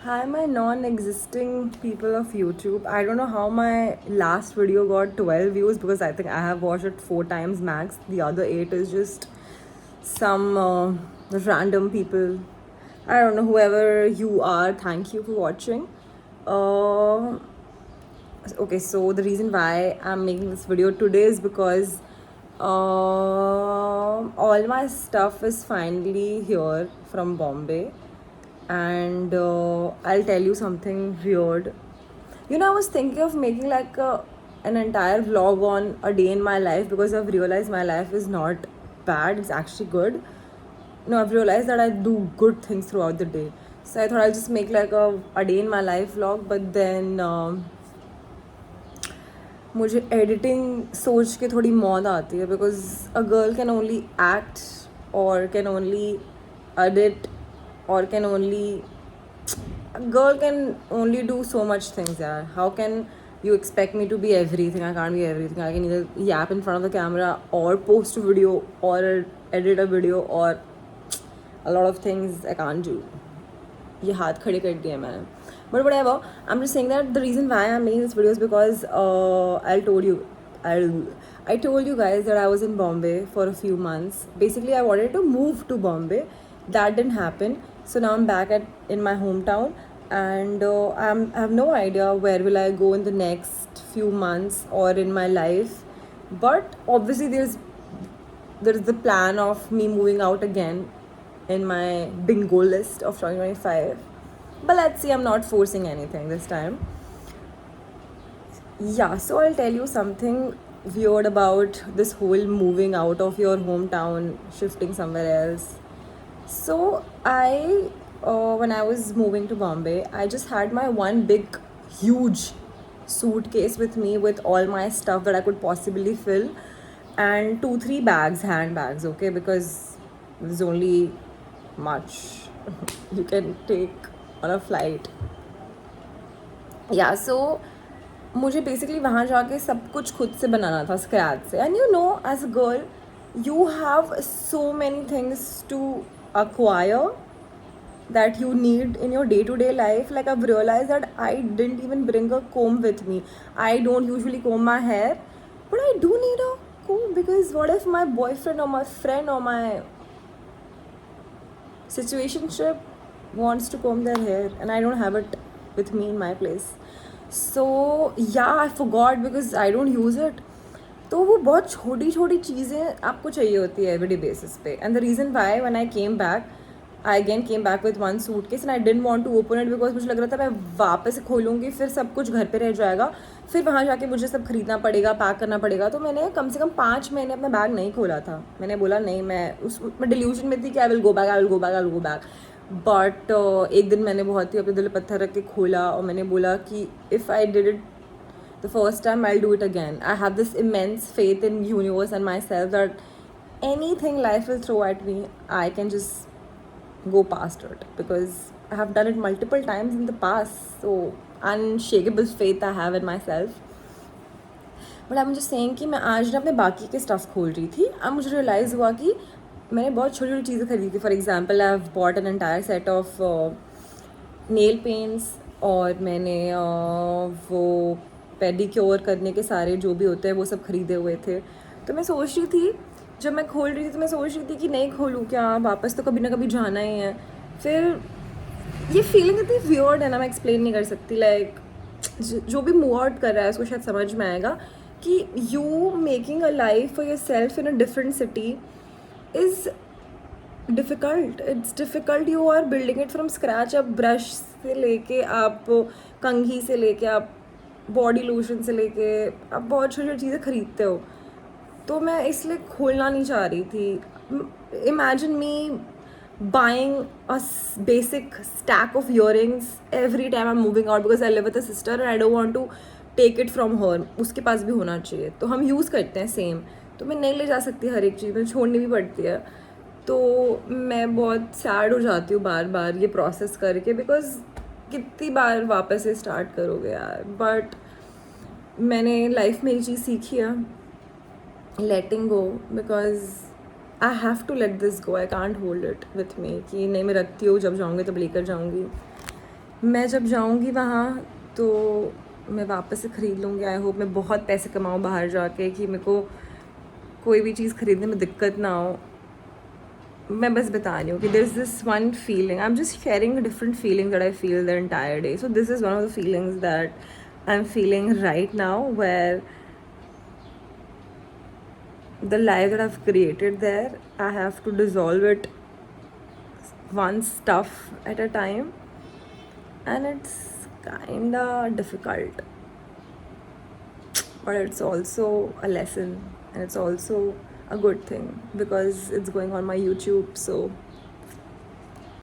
Hi, my non-existing people of YouTube. I don't know how my last video got 12 views because I think I have watched it 4 times max. The other 8 is just some random people. I don't know, whoever you are, thank you for watching. Uh, okay, so the reason why I'm making this video today is because all my stuff is finally here from Bombay, and I'll tell you something weird. I was thinking of making like an entire vlog on a day in my life because I've realized my life is not bad, it's actually good. I've realized that I do good things throughout the day. So I thought I'll just make like a day in my life vlog, but then मुझे editing सोच के थोड़ी मौत आती है because a girl can only act और can only edit और can only girl can only do so much things. Yeah, how can you expect me to be everything? I can't be everything. I can either yap in front of the camera or post a video or edit a video or a lot of things I can't do. ये हाथ खड़े कर दिए मैंने. But whatever, I'm just saying that the reason why I'm making this video is because I told you guys that I was in Bombay for a few months. Basically, I wanted to move to Bombay. That didn't happen. So now I'm back in my hometown, and I have no idea where will I go in the next few months or in my life. But obviously, there's the plan of me moving out again in my bingo list of 2025. But let's see, I'm not forcing anything this time. Yeah, so I'll tell you something weird about this whole moving out of your hometown, shifting somewhere else. So when I was moving to Bombay, I just had my one big, huge suitcase with me with all my stuff that I could possibly fill, and 2-3 bags, handbags, okay, because there's only much you can take on a flight. Yeah, so मुझे basically वहाँ जाके सब कुछ खुद से बनाना था scratch से. And as a girl you have so many things to acquire that you need in your day-to-day life. Like, I've realized that I didn't even bring a comb with me. I don't usually comb my hair, but I do need a comb because what if my boyfriend or my friend or my situationship wants to comb their hair and I don't have it with me in my place. So yeah, I forgot because I don't use it. तो वो बहुत छोटी छोटी चीज़ें आपको चाहिए होती है एवरीडे बेसिस पे. And the reason why when I came back, I again came back with one suitcase and I didn't want to open it because मुझे लग रहा था मैं वापस से खोलूँगी फिर सब कुछ घर पे रह जाएगा, फिर वहाँ जाके मुझे सब खरीदना पड़ेगा, पैक करना पड़ेगा. तो मैंने कम से कम 5 महीने अपना बैग नहीं खोला था. मैंने बोला नहीं, मैं डिल्यूजन में थी कि I will go back, I will go back, I will go back. But एक दिन मैंने बहुत ही अपने दिल पत्थर रख के खोला और मैंने बोला कि if I did it the first time, I'll do it again. I have this immense faith in universe and myself that anything life will throw at me, I can just go past it because I have done it multiple times in the past. So unshakable faith I have in myself. But I'm just saying कि मैं आज ना अपने बाकी के stuff खोल रही थी. अब मुझे रियलाइज़ हुआ कि मैंने बहुत छोटी छोटी चीज़ें खरीदी थी. For example, I have bought an entire set of nail paints और मैंने वो पेडिक्योर करने के सारे जो भी होते हैं वो सब खरीदे हुए थे. तो मैं सोच रही थी, जब मैं खोल रही थी तो मैं सोच रही थी कि नहीं खोलूँ क्या, वापस तो कभी ना कभी जाना ही है. फिर ये फीलिंग इतनी वियर्ड है ना, मैं एक्सप्लेन नहीं कर सकती. लाइक जो भी मूव आउट कर रहा है उसको शायद समझ में आएगा कि you making a life for yourself in a different city is difficult. It's difficult. You are building it from scratch. आप ब्रश से लेके, आप कंघी से लेके, आप बॉडी लोशन से लेके, आप बहुत छोटी छोटी चीज़ें खरीदते हो. तो मैं इसलिए खोलना नहीं चाह रही थी. Imagine me buying a basic stack of earrings every time I am moving out because I live with a sister and I don't want to take it from her. उसके पास भी होना चाहिए. तो हम यूज़ करते हैं सेम. तो मैं नहीं ले जा सकती हर एक चीज़, मुझे छोड़नी भी पड़ती है. तो मैं बहुत सैड हो जाती हूँ बार बार ये प्रोसेस करके बिकॉज कितनी बार वापस से स्टार्ट करोगे यार. बट मैंने लाइफ में ये चीज़ सीखी है, letting go, because I have to let this go. I can't hold it with me कि नहीं मैं रखती हूँ, जब जाऊँगी तब लेकर जाऊँगी. मैं जब जाऊँगी वहाँ तो मैं वापस से ख़रीद लूँगी। आई होप मैं बहुत पैसे कमाऊँ बाहर जाके कि मेरे को कोई भी चीज़ ख़रीदने में दिक्कत ना हो। मैं बस बता रही हूँ कि there is this one feeling, I am just sharing different feeling that I feel the entire day. So this is one of the feelings that I am feeling right now, where the life that I've created there, I have to dissolve it one stuff at a time, and it's kinda difficult, but it's also a lesson, and it's also a good thing because it's going on my YouTube. So